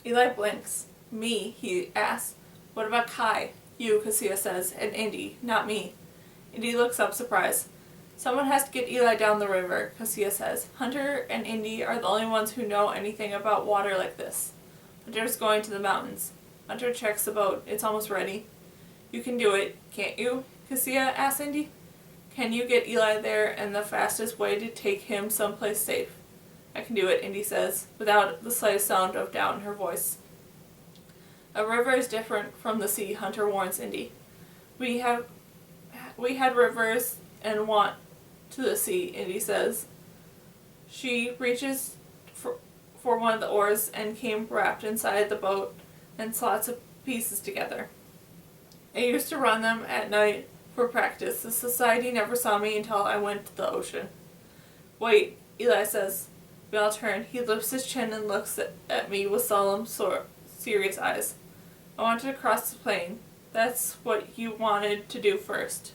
Eli blinks. Me, he asks. What about Kai? You, Cassia says, and Indy, not me. Indy looks up surprised. Someone has to get Eli down the river, Cassia says. Hunter and Indy are the only ones who know anything about water like this. Hunter's going to the mountains. Hunter checks the boat. It's almost ready. You can do it, can't you? Cassia asks Indy. Can you get Eli there and the fastest way to take him someplace safe? I can do it, Indy says, without the slightest sound of doubt in her voice. A river is different from the sea, Hunter warns Indy. We had rivers and want to the sea, Indy says. She reaches for one of the oars and came wrapped inside the boat and slots of pieces together. I used to run them at night for practice. The society never saw me until I went to the ocean. Wait, Eli says. We all turn. He lifts his chin and looks at me with solemn, serious eyes. I wanted to cross the plain. That's what you wanted to do first.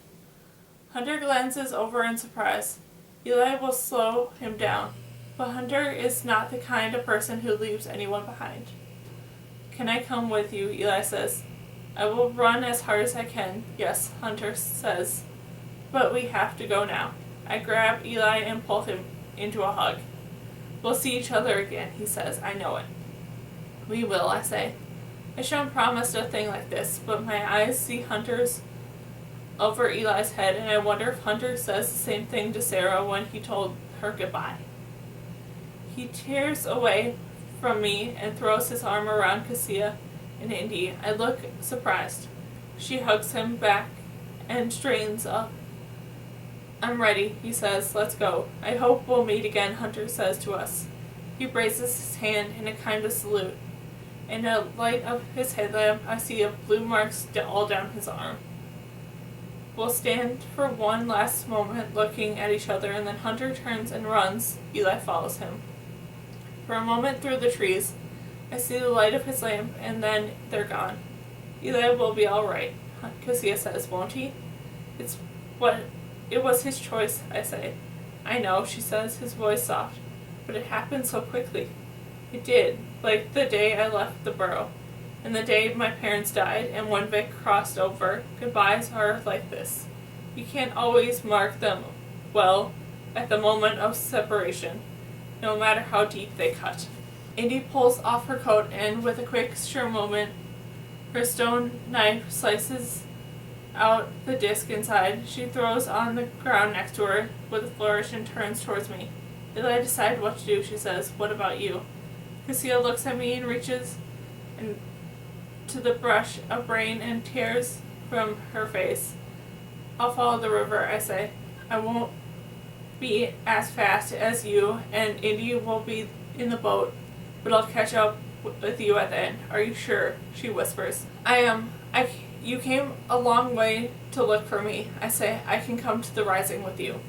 Hunter glances over in surprise. Eli will slow him down, but Hunter is not the kind of person who leaves anyone behind. Can I come with you? Eli says. I will run as hard as I can. Yes, Hunter says. But we have to go now. I grab Eli and pull him into a hug. We'll see each other again, he says. I know it. We will, I say. I shouldn't promise a thing like this, but my eyes see Hunter's over Eli's head, and I wonder if Hunter says the same thing to Sarah when he told her goodbye. He tears away from me and throws his arm around Cassia and Indy. I look surprised. She hugs him back and straightens up. I'm ready, he says. Let's go. I hope we'll meet again, Hunter says to us. He raises his hand in a kind of salute. In the light of his headlamp, I see a blue mark all down his arm. We'll stand for one last moment looking at each other, and then Hunter turns and runs. Eli follows him. For a moment through the trees, I see the light of his lamp, and then they're gone. Eli will be all right, Cassia says, won't he? It was his choice, I say. I know, she says, his voice soft, but it happened so quickly. It did, like the day I left the burrow, and the day my parents died, and when Vic crossed over. Goodbyes are like this. You can't always mark them well at the moment of separation, no matter how deep they cut. Indy pulls off her coat, and with a quick, sure movement, her stone knife slices out the disc inside. She throws on the ground next to her with a flourish and turns towards me. Eli decide what to do, she says. What about you? Cassia looks at me and reaches to the brush of brain and tears from her face. I'll follow the river, I say. I won't be as fast as you, and Indy will be in the boat, but I'll catch up with you at the end. Are you sure? She whispers. I am. You came a long way to look for me. I say, I can come to the rising with you.